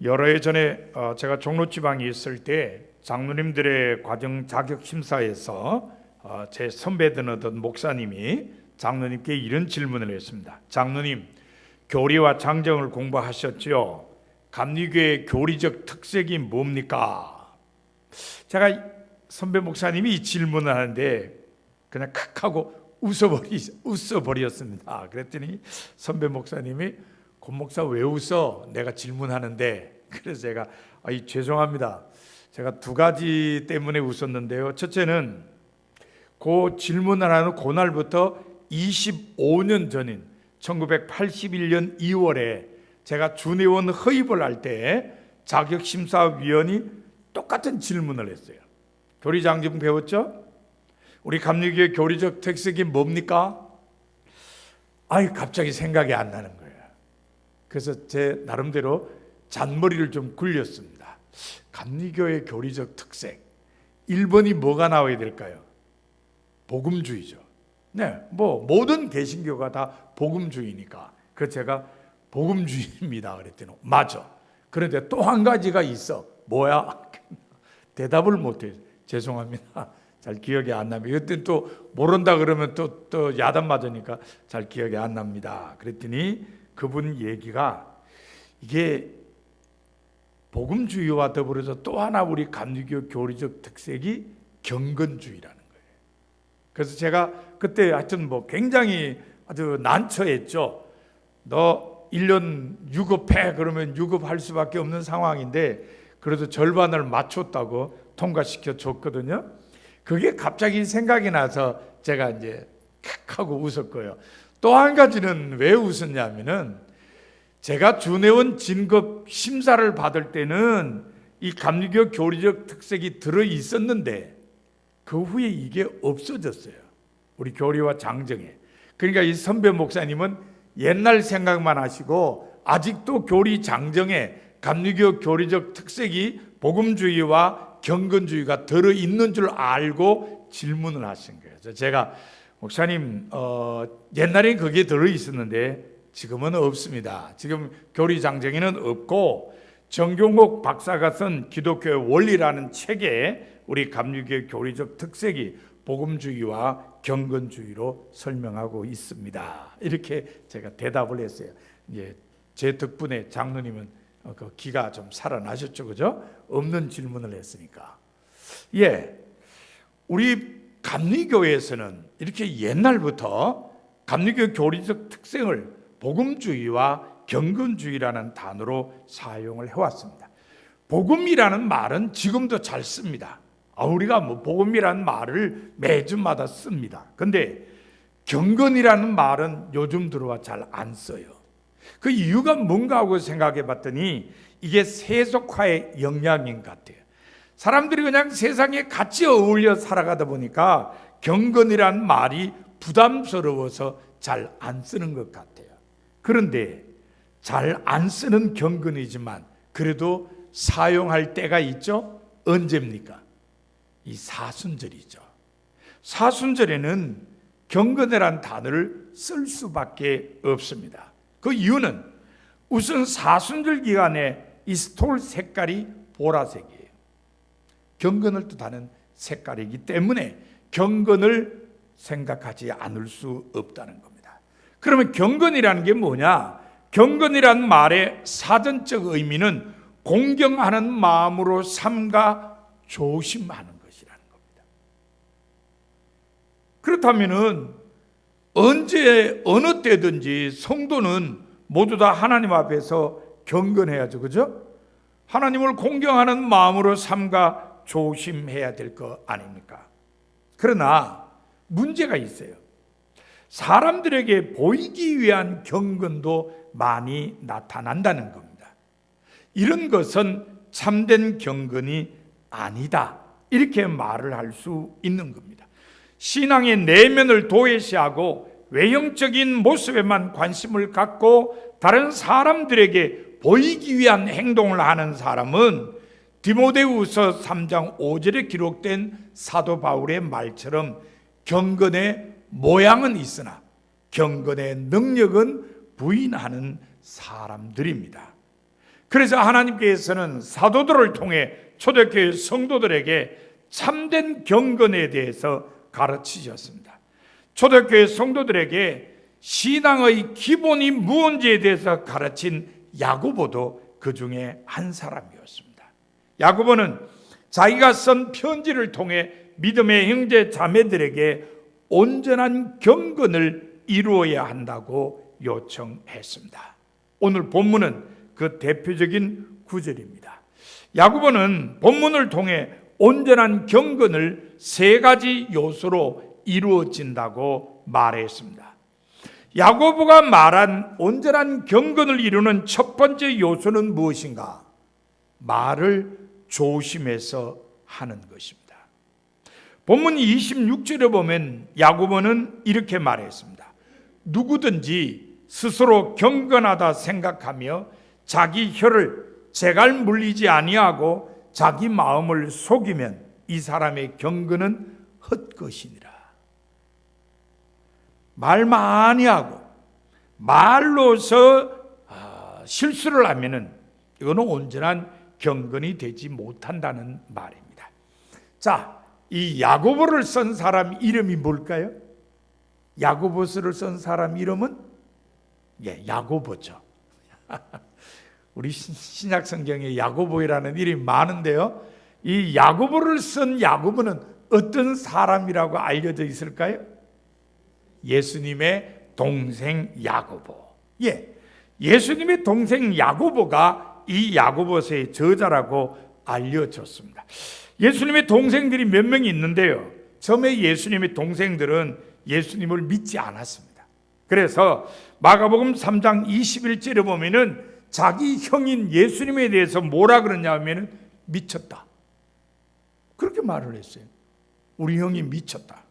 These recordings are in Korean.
여러 해 전에 제가 종로지방에 있을 때 장로님들의 과정 자격 심사에서 제 선배되던 목사님이 장로님께 이런 질문을 했습니다. 장로님, 교리와 장정을 공부하셨지요? 감리교의 교리적 특색이 뭡니까? 제가 선배 목사님이 이 질문을 하는데 그냥 칵 하고 웃어버렸습니다. 그랬더니 선배 목사님이 권 목사 왜 웃어? 내가 질문하는데. 그래서 제가 죄송합니다. 제가 두 가지 때문에 웃었는데요. 첫째는 그 질문을 하는 그날부터 25년 전인 1981년 2월에 제가 준회원 허입을 할 때 자격심사위원이 똑같은 질문을 했어요. 교리장정 배웠죠? 우리 감리교의 교리적 특색이 뭡니까? 갑자기 생각이 안 나는 거예요. 그래서 제 나름대로 잔머리를 좀 굴렸습니다. 감리교의 교리적 특색 1번이 뭐가 나와야 될까요? 복음주의죠. 네, 모든 개신교가 다 복음주의니까. 그래서 제가 복음주의입니다 그랬더니 맞아. 그런데 또 한 가지가 있어. 뭐야? 대답을 못해요. 죄송합니다. 잘 기억이 안 납니다. 이때 또 모른다 그러면 또 야단 맞으니까 잘 기억이 안 납니다. 그랬더니 그분 얘기가 이게 복음주의와 더불어서 또 하나 우리 감리교 교리적 특색이 경건주의라는 거예요. 그래서 제가 그때 하여튼 굉장히 아주 난처했죠. 너 1년 유급해 그러면 유급할 수밖에 없는 상황인데 그래도 절반을 맞췄다고 통과시켜 줬거든요. 그게 갑자기 생각이 나서 제가 이제 칵 하고 웃었고요. 또 한 가지는 왜 웃었냐면은 제가 준회원 진급 심사를 받을 때는 이 감리교 교리적 특색이 들어 있었는데 그 후에 이게 없어졌어요. 우리 교리와 장정에. 그러니까 이 선배 목사님은 옛날 생각만 하시고 아직도 교리 장정에 감리교 교리적 특색이 복음주의와 경건주의가 들어 있는 줄 알고 질문을 하신 거예요. 그래서 제가 목사님 옛날엔 그게 들어 있었는데 지금은 없습니다. 지금 교리 장정에는 없고 정경옥 박사가 쓴 기독교의 원리라는 책에 우리 감리교의 교리적 특색이 복음주의와 경건주의로 설명하고 있습니다. 이렇게 제가 대답을 했어요. 이제 제 덕분에 장로님은 그 기가 좀 살아나셨죠, 그죠? 없는 질문을 했으니까. 우리 감리교에서는 이렇게 옛날부터 감리교 교리적 특성을 복음주의와 경건주의라는 단어로 사용을 해왔습니다. 복음이라는 말은 지금도 잘 씁니다. 우리가 복음이라는 말을 매주마다 씁니다. 근데 경건이라는 말은 요즘 들어와 잘 안 써요. 그 이유가 뭔가 하고 생각해 봤더니 이게 세속화의 영향인 것 같아요. 사람들이 그냥 세상에 같이 어울려 살아가다 보니까 경건이라는 말이 부담스러워서 잘 안 쓰는 것 같아요. 그런데 잘 안 쓰는 경건이지만 그래도 사용할 때가 있죠. 언제입니까? 이 사순절이죠. 사순절에는 경건이라는 단어를 쓸 수밖에 없습니다. 그 이유는 우선 사순절 기간에 이 스톨 색깔이 보라색이에요. 경건을 뜻하는 색깔이기 때문에 경건을 생각하지 않을 수 없다는 겁니다. 그러면 경건이라는 게 뭐냐? 경건이라는 말의 사전적 의미는 공경하는 마음으로 삼가 조심하는 것이라는 겁니다. 그렇다면은 언제 어느 때든지 성도는 모두 다 하나님 앞에서 경건해야죠, 그죠? 하나님을 공경하는 마음으로 삼가 조심해야 될 거 아닙니까? 그러나 문제가 있어요. 사람들에게 보이기 위한 경건도 많이 나타난다는 겁니다. 이런 것은 참된 경건이 아니다, 이렇게 말을 할 수 있는 겁니다. 신앙의 내면을 도외시하고 외형적인 모습에만 관심을 갖고 다른 사람들에게 보이기 위한 행동을 하는 사람은 디모데후서 3장 5절에 기록된 사도 바울의 말처럼 경건의 모양은 있으나 경건의 능력은 부인하는 사람들입니다. 그래서 하나님께서는 사도들을 통해 초대교회 성도들에게 참된 경건에 대해서 가르치셨습니다. 초대교회 성도들에게 신앙의 기본이 무언지에 대해서 가르친 야고보도 그 중에 한 사람이었습니다. 야고보는 자기가 쓴 편지를 통해 믿음의 형제 자매들에게 온전한 경건을 이루어야 한다고 요청했습니다. 오늘 본문은 그 대표적인 구절입니다. 야고보는 본문을 통해 온전한 경건을 세 가지 요소로 이루어진다고 말했습니다. 야고보가 말한 온전한 경건을 이루는 첫 번째 요소는 무엇인가? 말을 조심해서 하는 것입니다. 본문 26절에 보면 야고보는 이렇게 말했습니다. 누구든지 스스로 경건하다 생각하며 자기 혀를 재갈 물리지 아니하고 자기 마음을 속이면 이 사람의 경건은 헛것이니라. 말 많이 하고 말로서 실수를 하면은 이거는 온전한 경건이 되지 못한다는 말입니다. 자, 이 야고보를 쓴 사람 이름이 뭘까요? 야고보서를 쓴 사람 이름은 야고보죠. 우리 신약 성경에 야고보라는 이름이 많은데요. 이 야고보를 쓴 야고보는 어떤 사람이라고 알려져 있을까요? 예수님의 동생 야고보. 예수님의 동생 야고보가 이 야고보서의 저자라고 알려졌습니다. 예수님의 동생들이 몇 명이 있는데요. 처음에 예수님의 동생들은 예수님을 믿지 않았습니다. 그래서 마가복음 3장 21절에 보면은 자기 형인 예수님에 대해서 뭐라 그러냐 하면은 미쳤다. 그렇게 말을 했어요. 우리 형이 미쳤다.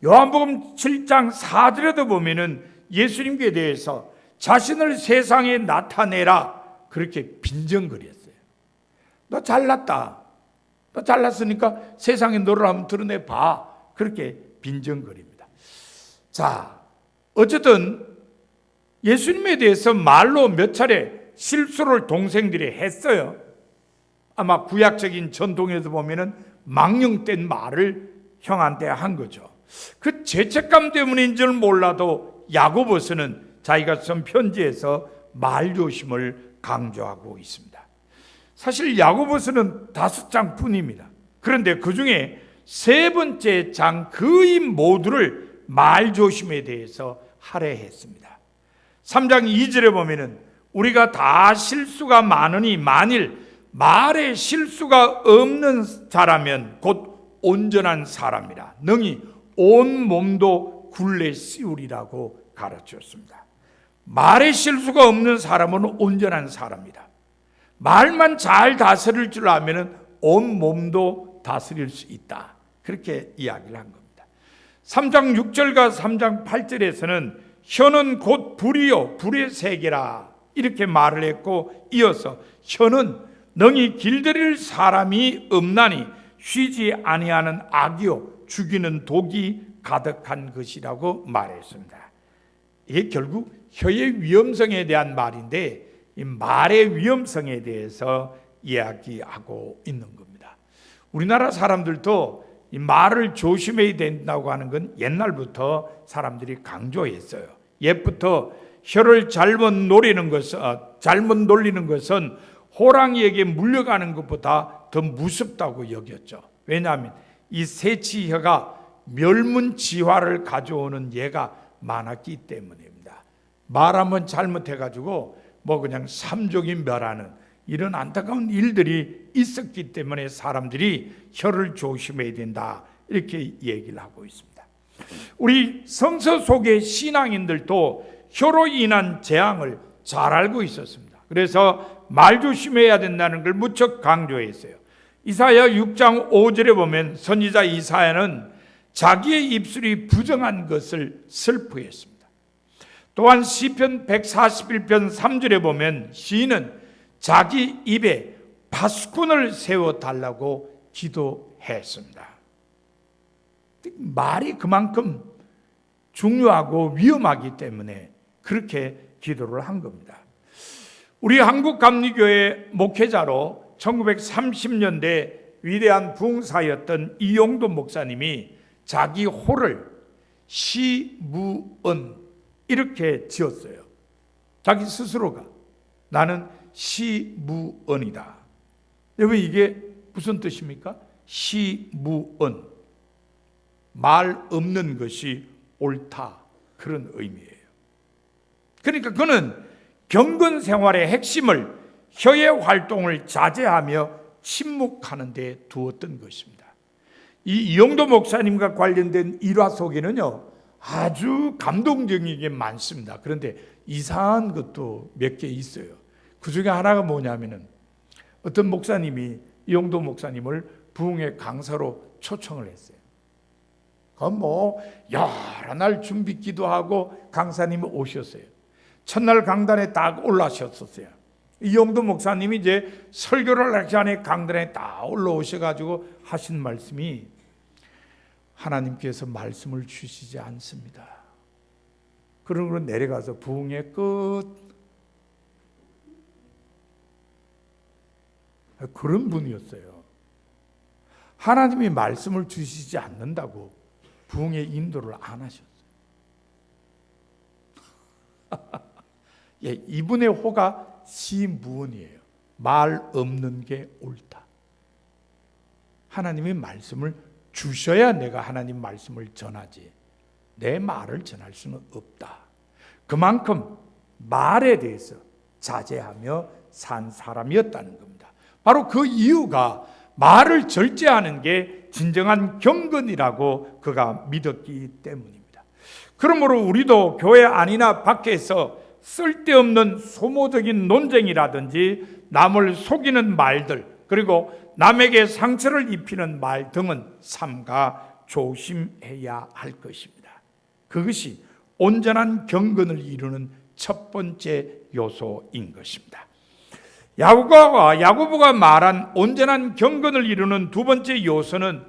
요한복음 7장 4절에도 보면은 예수님께 대해서 자신을 세상에 나타내라 그렇게 빈정거렸어요. 너 잘났다. 너 잘났으니까 세상에 너를 한번 드러내봐. 그렇게 빈정거립니다. 자, 어쨌든 예수님에 대해서 말로 몇 차례 실수를 동생들이 했어요. 아마 구약적인 전통에서 보면은 망령된 말을 형한테 한 거죠. 그 죄책감 때문인 줄 몰라도 야고보서는 자기가 쓴 편지에서 말조심을 강조하고 있습니다. 사실 야고보서는 5장 뿐입니다. 그런데 그 중에 세 번째 장 거의 모두를 말조심에 대해서 할애했습니다. 3장 2절에 보면은 우리가 다 실수가 많으니 만일 말에 실수가 없는 자라면 곧 온전한 사람이라 능히 온 몸도 굴레 씌우리라고 가르쳤습니다. 말에 실수가 없는 사람은 온전한 사람이다. 말만 잘 다스릴 줄 알면 온 몸도 다스릴 수 있다. 그렇게 이야기를 한 겁니다. 3장 6절과 3장 8절에서는 혀는 곧 불이요 불의 세계라 이렇게 말을 했고, 이어서 혀는 능히 길들일 사람이 없나니 쉬지 아니하는 악이요 죽이는 독이 가득한 것이라고 말했습니다. 이게 결국 혀의 위험성에 대한 말인데 이 말의 위험성에 대해서 이야기하고 있는 겁니다. 우리나라 사람들도 이 말을 조심해야 된다고 하는 건 옛날부터 사람들이 강조했어요. 옛부터 혀를 잘못 놀리는 것은 호랑이에게 물려가는 것보다 더 무섭다고 여겼죠. 왜냐하면 이 새치혀가 멸문지화를 가져오는 예가 많았기 때문입니다. 말 한번 잘못해가지고 그냥 삼족이 멸하는 이런 안타까운 일들이 있었기 때문에 사람들이 혀를 조심해야 된다 이렇게 얘기를 하고 있습니다. 우리 성서 속의 신앙인들도 혀로 인한 재앙을 잘 알고 있었습니다. 그래서 말 조심해야 된다는 걸 무척 강조했어요. 이사야 6장 5절에 보면 선지자 이사야는 자기의 입술이 부정한 것을 슬퍼했습니다. 또한 시편 141편 3절에 보면 시인은 자기 입에 파수꾼을 세워달라고 기도했습니다. 말이 그만큼 중요하고 위험하기 때문에 그렇게 기도를 한 겁니다. 우리 한국감리교회 목회자로 1930년대 위대한 부흥사였던 이용도 목사님이 자기 호를 시무은 이렇게 지었어요. 자기 스스로가 나는 시무은이다. 여러분 이게 무슨 뜻입니까? 시무은, 말 없는 것이 옳다, 그런 의미예요. 그러니까 그는 경건 생활의 핵심을 혀의 활동을 자제하며 침묵하는 데 두었던 것입니다. 이 이용도 목사님과 관련된 일화 속에는요 아주 감동적인 게 많습니다. 그런데 이상한 것도 몇 개 있어요. 그 중에 하나가 뭐냐면은 어떤 목사님이 이용도 목사님을 부흥회 강사로 초청을 했어요. 그럼 뭐 여러 날 준비 기도하고 강사님이 오셨어요. 첫날 강단에 딱 올라오셨었어요. 이용도 목사님이 이제 설교를 하기 전에 강단에 딱 올라오셔가지고 하신 말씀이 하나님께서 말씀을 주시지 않습니다. 그러고 내려가서 부흥회 끝. 그런 분이었어요. 하나님이 말씀을 주시지 않는다고 부흥회 인도를 안 하셨어요. 예, 이분의 호가 시무은이에요. 말 없는 게 옳다. 하나님의 말씀을 주셔야 내가 하나님 말씀을 전하지 내 말을 전할 수는 없다. 그만큼 말에 대해서 자제하며 산 사람이었다는 겁니다. 바로 그 이유가 말을 절제하는 게 진정한 경건이라고 그가 믿었기 때문입니다. 그러므로 우리도 교회 안이나 밖에서 쓸데없는 소모적인 논쟁이라든지 남을 속이는 말들, 그리고 남에게 상처를 입히는 말 등은 삼가 조심해야 할 것입니다. 그것이 온전한 경건을 이루는 첫 번째 요소인 것입니다. 야고보가 말한 온전한 경건을 이루는 두 번째 요소는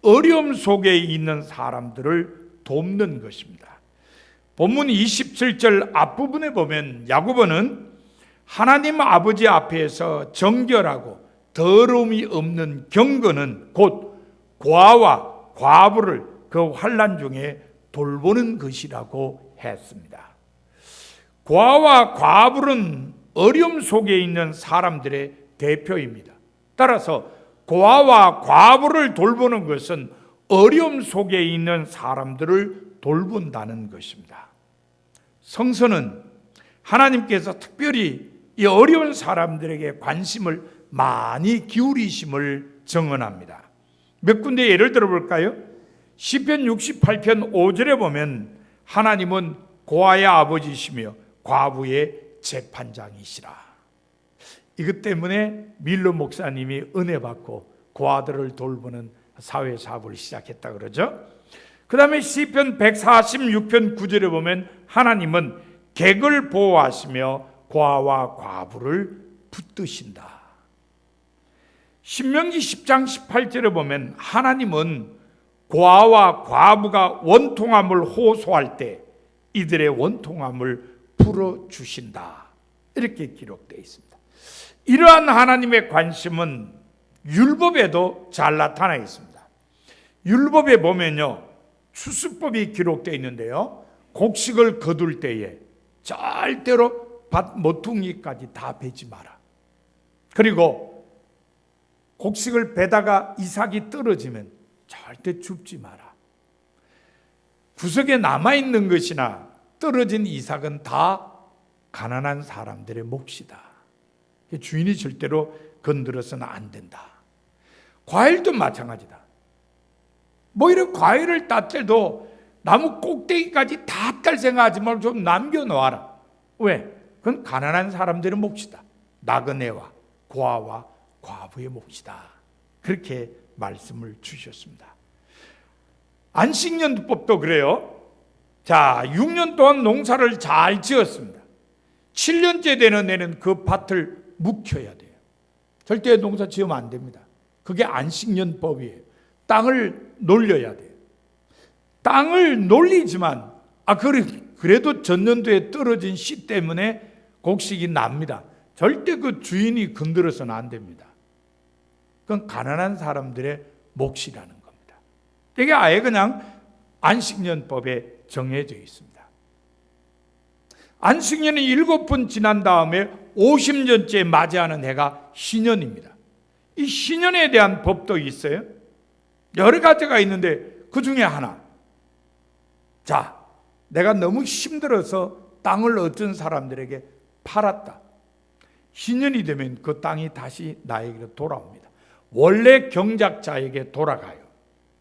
어려움 속에 있는 사람들을 돕는 것입니다. 본문 27절 앞부분에 보면 야고보는 하나님 아버지 앞에서 정결하고 더러움이 없는 경건은 곧 고아와 과부를 그 환난 중에 돌보는 것이라고 했습니다. 고아와 과부는 어려움 속에 있는 사람들의 대표입니다. 따라서 고아와 과부를 돌보는 것은 어려움 속에 있는 사람들을 돌본다는 것입니다. 성서는 하나님께서 특별히 이 어려운 사람들에게 관심을 많이 기울이심을 증언합니다. 몇 군데 예를 들어볼까요? 시편 68편 5절에 보면 하나님은 고아의 아버지시며 과부의 재판장이시라. 이것 때문에 밀로 목사님이 은혜 받고 고아들을 돌보는 사회사업을 시작했다 그러죠. 그 다음에 시편 146편 9절에 보면 하나님은 객을 보호하시며 고아와 과부를 붙드신다. 신명기 10장 18절에 보면 하나님은 고아와 과부가 원통함을 호소할 때 이들의 원통함을 풀어주신다. 이렇게 기록되어 있습니다. 이러한 하나님의 관심은 율법에도 잘 나타나 있습니다. 율법에 보면요, 추수법이 기록되어 있는데요, 곡식을 거둘 때에 절대로 밭 모퉁이까지 다 베지 마라. 그리고 곡식을 베다가 이삭이 떨어지면 절대 줍지 마라. 구석에 남아있는 것이나 떨어진 이삭은 다 가난한 사람들의 몫이다. 주인이 절대로 건드려서는 안 된다. 과일도 마찬가지다. 뭐 이런 과일을 땄 때도 나무 꼭대기까지 다 딸 생각하지 말고 좀 남겨놓아라. 왜? 그건 가난한 사람들의 몫이다. 나그네와 고아와 과부의 몫이다. 그렇게 말씀을 주셨습니다. 안식년법도 그래요. 자, 6년 동안 농사를 잘 지었습니다. 7년째 되는 애는 그 밭을 묵혀야 돼요. 절대 농사 지으면 안 됩니다. 그게 안식년법이에요. 땅을 놀려야 돼요. 땅을 놀리지만 그래도 전년도에 떨어진 씨 때문에 곡식이 납니다. 절대 그 주인이 건드려서는 안 됩니다. 그건 가난한 사람들의 몫이라는 겁니다. 이게 아예 그냥 안식년법에 정해져 있습니다. 안식년이 7번 지난 다음에 50년째 맞이하는 해가 신년입니다. 이 신년에 대한 법도 있어요. 여러 가지가 있는데 그 중에 하나. 자, 내가 너무 힘들어서 땅을 어떤 사람들에게 팔았다. 신년이 되면 그 땅이 다시 나에게로 돌아옵니다. 원래 경작자에게 돌아가요.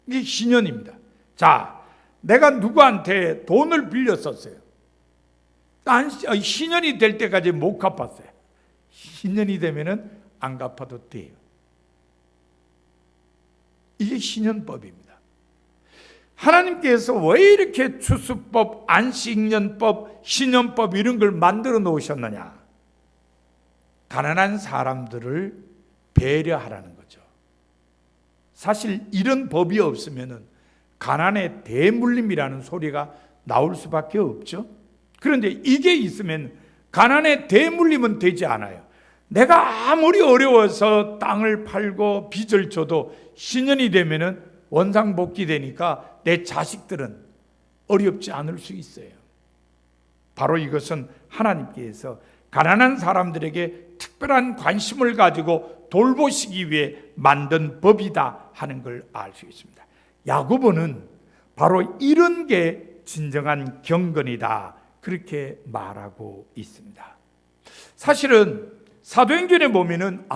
이게 신년입니다. 자, 내가 누구한테 돈을 빌렸었어요. 신년이 될 때까지 못 갚았어요. 신년이 되면은 안 갚아도 돼요. 이게 신년법입니다. 하나님께서 왜 이렇게 추수법, 안식년법, 신년법 이런 걸 만들어 놓으셨느냐? 가난한 사람들을 배려하라는 거죠. 사실 이런 법이 없으면은 가난의 대물림이라는 소리가 나올 수밖에 없죠. 그런데 이게 있으면 가난의 대물림은 되지 않아요. 내가 아무리 어려워서 땅을 팔고 빚을 져도 신년이 되면은 원상복귀 되니까 내 자식들은 어렵지 않을 수 있어요. 바로 이것은 하나님께서 가난한 사람들에게 특별한 관심을 가지고 돌보시기 위해 만든 법이다 하는 걸 알 수 있습니다. 야고보는 바로 이런 게 진정한 경건이다 그렇게 말하고 있습니다. 사실은 사도행전에 보면은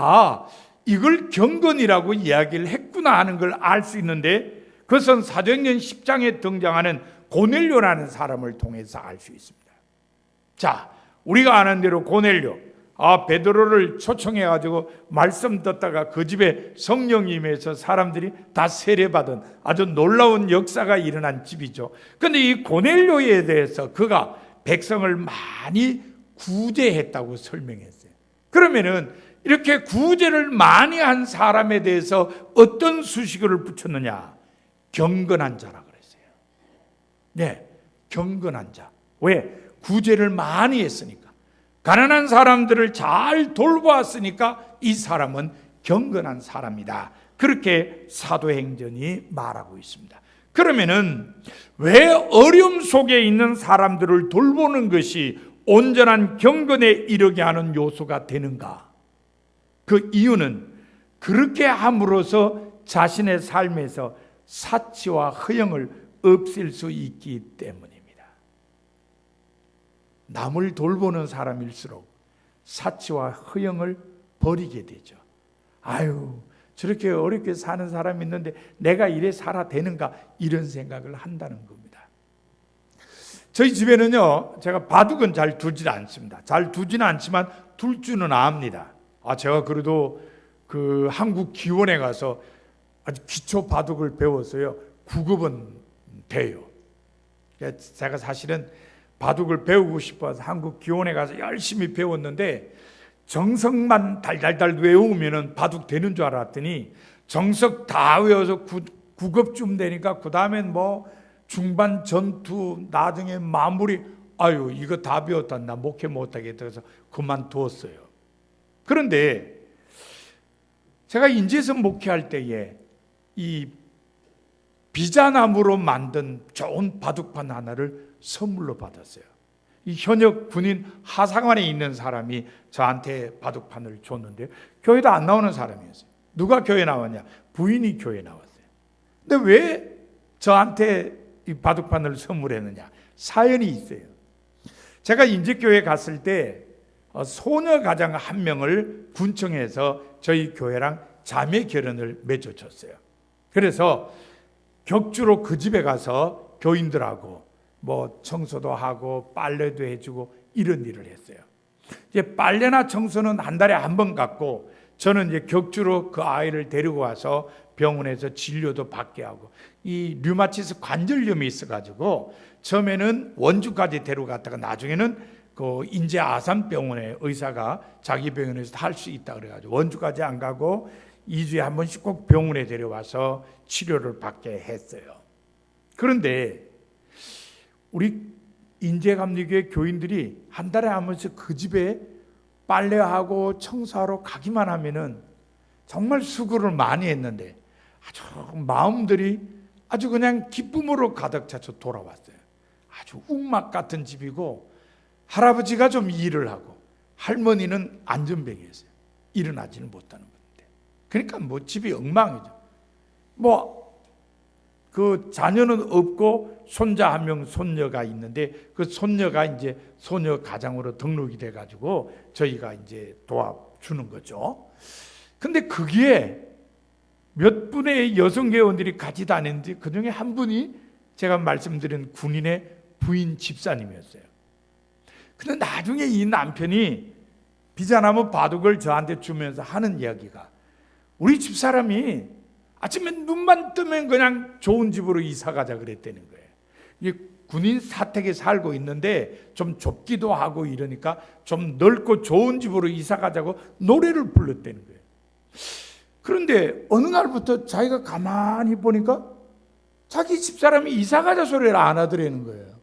이걸 경건이라고 이야기를 했구나 하는 걸 알 수 있는데 그것은 사도행전 10장에 등장하는 고넬료라는 사람을 통해서 알 수 있습니다. 자, 우리가 아는 대로 고넬료, 베드로를 초청해가지고 말씀 듣다가 그 집에 성령이 임해서 사람들이 다 세례받은 아주 놀라운 역사가 일어난 집이죠. 그런데 이 고넬료에 대해서 그가 백성을 많이 구제했다고 설명했어요. 그러면은 이렇게 구제를 많이 한 사람에 대해서 어떤 수식어를 붙였느냐? 경건한 자라 그랬어요. 네, 경건한 자. 왜? 구제를 많이 했으니까. 가난한 사람들을 잘 돌보았으니까 이 사람은 경건한 사람이다. 그렇게 사도행전이 말하고 있습니다. 그러면은 왜 어려움 속에 있는 사람들을 돌보는 것이 온전한 경건에 이르게 하는 요소가 되는가? 그 이유는 그렇게 함으로써 자신의 삶에서 사치와 허영을 없앨 수 있기 때문입니다. 남을 돌보는 사람일수록 사치와 허영을 버리게 되죠. 저렇게 어렵게 사는 사람이 있는데 내가 이래 살아 되는가 이런 생각을 한다는 겁니다. 저희 집에는요, 제가 바둑은 잘 두지 않습니다. 잘 두지는 않지만 둘 줄은 압니다. 제가 그래도 그 한국 기원에 가서 아주 기초 바둑을 배웠어요. 9급은 돼요. 제가 사실은 바둑을 배우고 싶어서 한국 기원에 가서 열심히 배웠는데 정석만 달달달 외우면은 바둑 되는 줄 알았더니 정석 다 외워서 9급쯤 되니까 그 다음엔 뭐 중반 전투 나중에 마무리 이거 다 배웠다 나 목회 못하겠다 해서 그만두었어요. 그런데 제가 인제에서 목회할 때에 이 비자나무로 만든 좋은 바둑판 하나를 선물로 받았어요. 이 현역 군인 하상관에 있는 사람이 저한테 바둑판을 줬는데 교회도 안 나오는 사람이었어요. 누가 교회 나왔냐? 부인이 교회 나왔어요. 근데 왜 저한테 이 바둑판을 선물했느냐? 사연이 있어요. 제가 인제교회 갔을 때 소녀 가장 한 명을 군청에서 저희 교회랑 자매 결혼을 맺어줬어요. 그래서 격주로 그 집에 가서 교인들하고 뭐 청소도 하고 빨래도 해주고 이런 일을 했어요. 이제 빨래나 청소는 한 달에 한 번 갔고 저는 이제 격주로 그 아이를 데리고 와서 병원에서 진료도 받게 하고 이 류마티스 관절염이 있어가지고 처음에는 원주까지 데려갔다가 나중에는 그 인제 아산병원에 의사가 자기 병원에서 할 수 있다 그래가지고 원주까지 안 가고 2주에 한 번씩 꼭 병원에 데려와서 치료를 받게 했어요. 그런데 우리 인제감리교회 교인들이 한 달에 한 번씩 그 집에 빨래하고 청소하러 가기만 하면은 정말 수고를 많이 했는데 아주 마음들이 아주 그냥 기쁨으로 가득 차서 돌아왔어요. 아주 웅막 같은 집이고 할아버지가 좀 일을 하고 할머니는 안전뱅이였어요. 일어나지는 못하는 분인데, 그러니까 뭐 집이 엉망이죠. 뭐 그 자녀는 없고 손자 한 명, 손녀가 있는데 그 손녀가 이제 소녀 가장으로 등록이 돼가지고 저희가 이제 도와주는 거죠. 근데 거기에 몇 분의 여성 회원들이 같이 다녔는데 그 중에 한 분이 제가 말씀드린 군인의 부인 집사님이었어요. 근데 나중에 이 남편이 비자나무 바둑을 저한테 주면서 하는 이야기가, 우리 집사람이 아침에 눈만 뜨면 그냥 좋은 집으로 이사 가자 그랬다는 거예요. 이게 군인 사택에 살고 있는데 좀 좁기도 하고 이러니까 좀 넓고 좋은 집으로 이사 가자고 노래를 불렀다는 거예요. 그런데 어느 날부터 자기가 가만히 보니까 자기 집사람이 이사 가자 소리를 안 하더라는 거예요.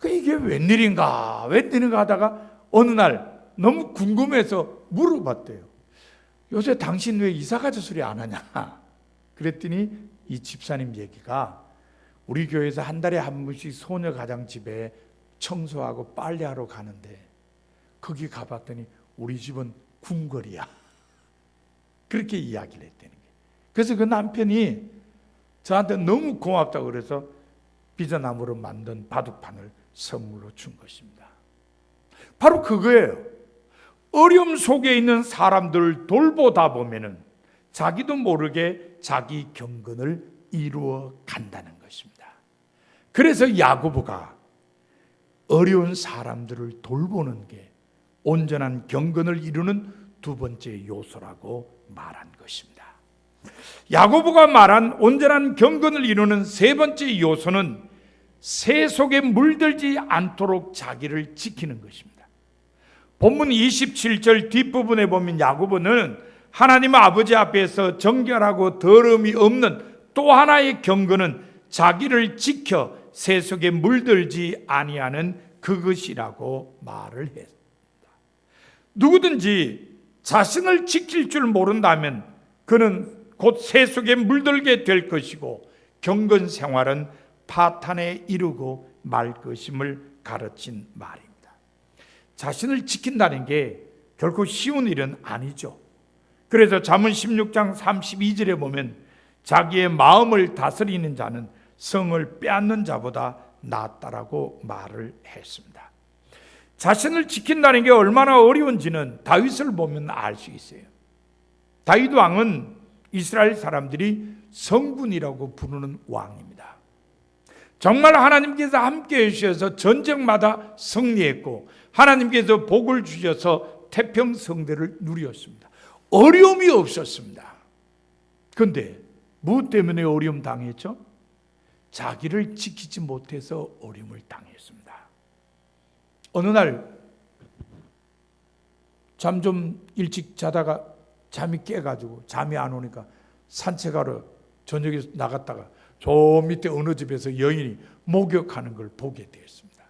이게 웬일인가 하다가 어느 날 너무 궁금해서 물어봤대요. 요새 당신 왜 이사 가자 소리 안 하냐? 그랬더니 이 집사님 얘기가, 우리 교회에서 한 달에 한 번씩 소녀 가장 집에 청소하고 빨래하러 가는데 거기 가봤더니 우리 집은 궁궐이야. 그렇게 이야기를 했다는 거예요. 그래서 그 남편이 저한테 너무 고맙다고 그래서 비자나무로 만든 바둑판을 선물로 준 것입니다. 바로 그거예요. 어려움 속에 있는 사람들을 돌보다 보면은 자기도 모르게 자기 경건을 이루어 간다는 것입니다. 그래서 야고보가 어려운 사람들을 돌보는 게 온전한 경건을 이루는 두 번째 요소라고 말한 것입니다. 야고보가 말한 온전한 경건을 이루는 세 번째 요소는 새 속에 물들지 않도록 자기를 지키는 것입니다. 본문 27절 뒷부분에 보면 야고보는 하나님 아버지 앞에서 정결하고 더러움이 없는 또 하나의 경건은 자기를 지켜 새 속에 물들지 아니하는 그것이라고 말을 했습니다. 누구든지 자신을 지킬 줄 모른다면 그는 곧 새 속에 물들게 될 것이고 경건 생활은 파탄에 이르고 말 것임을 가르친 말입니다. 자신을 지킨다는 게 결코 쉬운 일은 아니죠. 그래서 잠언 16장 32절에 보면 자기의 마음을 다스리는 자는 성을 빼앗는 자보다 낫다라고 말을 했습니다. 자신을 지킨다는 게 얼마나 어려운지는 다윗을 보면 알 수 있어요. 다윗 왕은 이스라엘 사람들이 성군이라고 부르는 왕입니다. 정말 하나님께서 함께해 주셔서 전쟁마다 승리했고 하나님께서 복을 주셔서 태평성대를 누렸습니다. 어려움이 없었습니다. 그런데 무엇 때문에 어려움 당했죠? 자기를 지키지 못해서 어려움을 당했습니다. 어느 날 잠 좀 일찍 자다가 잠이 깨가지고 잠이 안 오니까 산책하러 저녁에 나갔다가 저 밑에 어느 집에서 여인이 목욕하는 걸 보게 되었습니다.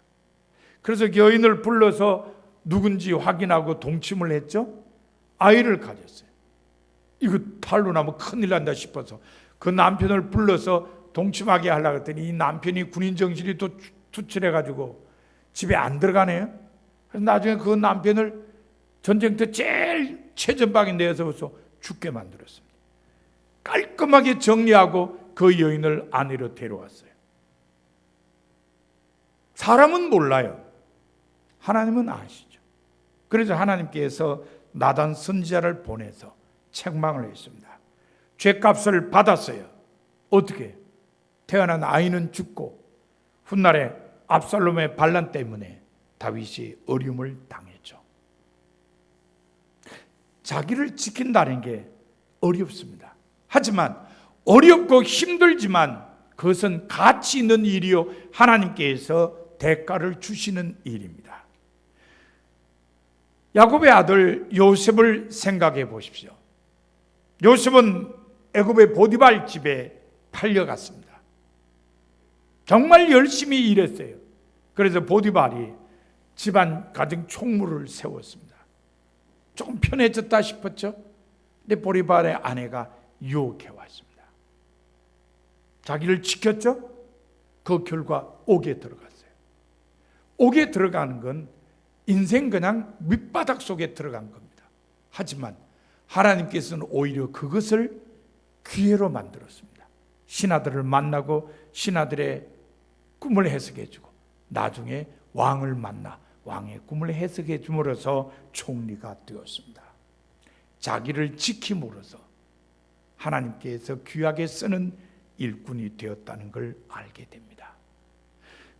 그래서 여인을 불러서 누군지 확인하고 동침을 했죠. 아이를 가졌어요. 이거 팔로 나면 큰일 난다 싶어서 그 남편을 불러서 동침하게 하려고 했더니 이 남편이 군인 정신이 또 투출해가지고 집에 안 들어가네요. 그래서 나중에 그 남편을 전쟁터 제일 최전방에 내서서 죽게 만들었습니다. 깔끔하게 정리하고 그 여인을 아내로 데려왔어요. 사람은 몰라요. 하나님은 아시죠. 그래서 하나님께서 나단 선지자를 보내서 책망을 했습니다. 죄값을 받았어요. 어떻게? 태어난 아이는 죽고 훗날에 압살롬의 반란 때문에 다윗이 어려움을 당했죠. 자기를 지킨다는 게 어렵습니다. 하지만 어렵고 힘들지만 그것은 가치 있는 일이요 하나님께서 대가를 주시는 일입니다. 야곱의 아들 요셉을 생각해 보십시오. 요셉은 애굽의 보디발 집에 팔려갔습니다. 정말 열심히 일했어요. 그래서 보디발이 집안 가정 총무를 세웠습니다. 조금 편해졌다 싶었죠. 근데 보리발의 아내가 유혹해 왔습니다. 자기를 지켰죠. 그 결과 옥에 들어갔어요. 옥에 들어가는 건 인생 그냥 밑바닥 속에 들어간 겁니다. 하지만 하나님께서는 오히려 그것을 기회로 만들었습니다. 신하들을 만나고 신하들의 꿈을 해석해 주고 나중에 왕을 만나 왕의 꿈을 해석해 줌으로써 총리가 되었습니다. 자기를 지킴으로써 하나님께서 귀하게 쓰는 일꾼이 되었다는 걸 알게 됩니다.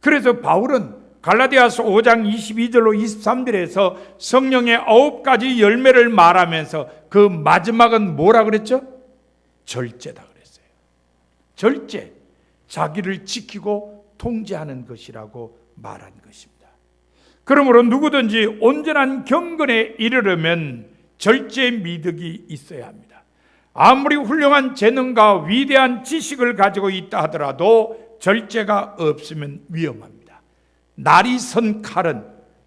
그래서 바울은 갈라디아서 5장 22절로 23절에서 성령의 9가지 열매를 말하면서 그 마지막은 뭐라 그랬죠? 절제다 그랬어요. 절제, 자기를 지키고 통제하는 것이라고 말한 것입니다. 그러므로 누구든지 온전한 경건에 이르려면 절제 미덕이 있어야 합니다. 아무리 훌륭한 재능과 위대한 지식을 가지고 있다 하더라도 절제가 없으면 위험합니다. 날이 선 칼은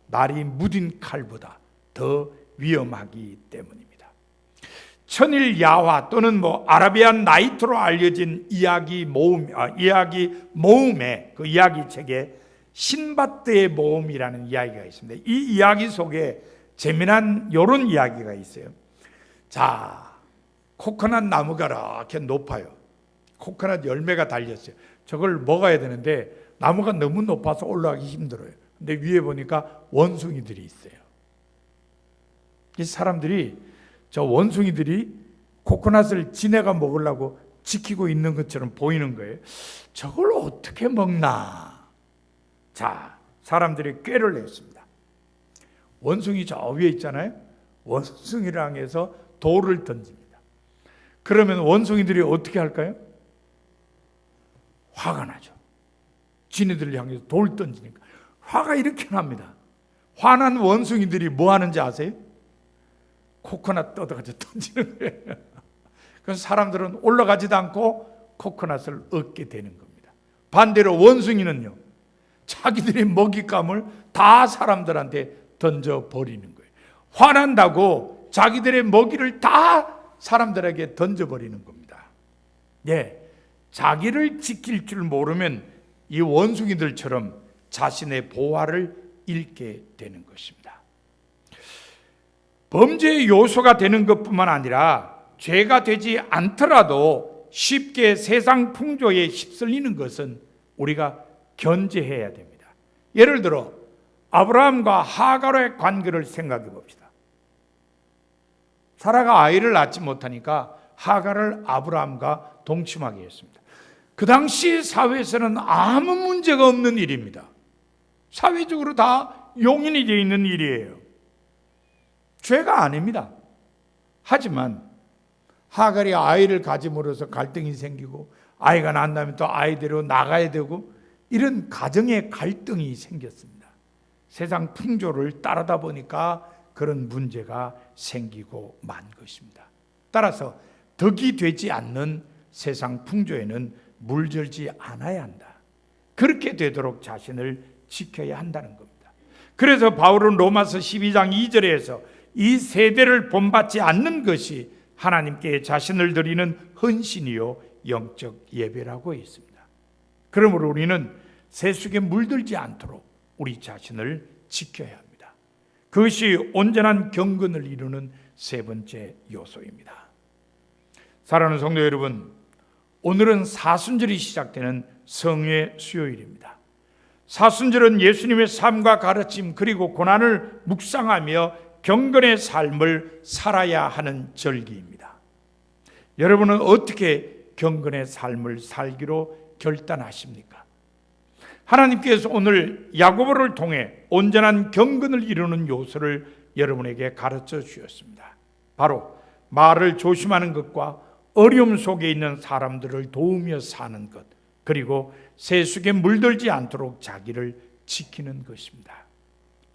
날이 무딘 칼보다 더 위험하기 때문입니다. 천일 야화 또는 아라비안 나이트로 알려진 이야기 모음의 그 이야기 책에 신밧드의 모음이라는 이야기가 있습니다. 이 이야기 속에 재미난 이런 이야기가 있어요. 자, 코코넛 나무가 이렇게 높아요. 코코넛 열매가 달렸어요. 저걸 먹어야 되는데 나무가 너무 높아서 올라가기 힘들어요. 근데 위에 보니까 원숭이들이 있어요. 이 사람들이 저 원숭이들이 코코넛을 지네가 먹으려고 지키고 있는 것처럼 보이는 거예요. 저걸 어떻게 먹나? 자, 사람들이 꾀를 냈습니다. 원숭이 저 위에 있잖아요. 원숭이를 향해서 돌을 던집니다. 그러면 원숭이들이 어떻게 할까요? 화가 나죠. 지네들을 향해서 돌 던지니까 화가 이렇게 납니다. 화난 원숭이들이 뭐 하는지 아세요? 코코넛 뜯어가지고 던지는 거예요. 그래서 사람들은 올라가지도 않고 코코넛을 얻게 되는 겁니다. 반대로 원숭이는요, 자기들의 먹잇감을 다 사람들한테 던져버리는 거예요. 화난다고 자기들의 먹이를 다 사람들에게 던져버리는 겁니다. 예, 자기를 지킬 줄 모르면 이 원숭이들처럼 자신의 보화를 잃게 되는 것입니다. 범죄의 요소가 되는 것뿐만 아니라 죄가 되지 않더라도 쉽게 세상 풍조에 휩쓸리는 것은 우리가 견제해야 됩니다. 예를 들어 아브라함과 하갈의 관계를 생각해 봅시다. 사라가 아이를 낳지 못하니까 하갈을 아브라함과 동침하게 했습니다. 그 당시 사회에서는 아무 문제가 없는 일입니다. 사회적으로 다 용인이 되어 있는 일이에요. 죄가 아닙니다. 하지만 하갈이 아이를 가짐으로써 갈등이 생기고 아이가 난다면 또 아이대로 나가야 되고 이런 가정의 갈등이 생겼습니다. 세상 풍조를 따르다 보니까 그런 문제가 생기고 만 것입니다. 따라서 덕이 되지 않는 세상 풍조에는 물들지 않아야 한다. 그렇게 되도록 자신을 지켜야 한다는 겁니다. 그래서 바울은 로마서 12장 2절에서 이 세대를 본받지 않는 것이 하나님께 자신을 드리는 헌신이요 영적 예배라고 했습니다. 그러므로 우리는 세속에 물들지 않도록 우리 자신을 지켜야 합니다. 그것이 온전한 경건을 이루는 세 번째 요소입니다. 사랑하는 성도 여러분, 오늘은 사순절이 시작되는 성회 수요일입니다. 사순절은 예수님의 삶과 가르침 그리고 고난을 묵상하며 경건의 삶을 살아야 하는 절기입니다. 여러분은 어떻게 경건의 삶을 살기로 결단하십니까? 하나님께서 오늘 야고보를 통해 온전한 경건을 이루는 요소를 여러분에게 가르쳐 주셨습니다. 바로 말을 조심하는 것과 어려움 속에 있는 사람들을 도우며 사는 것, 그리고 세속에 물들지 않도록 자기를 지키는 것입니다.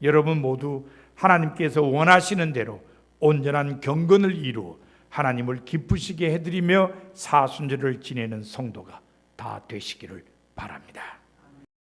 여러분 모두 하나님께서 원하시는 대로 온전한 경건을 이루어 하나님을 기쁘시게 해드리며 사순절을 지내는 성도가 다 되시기를 바랍니다.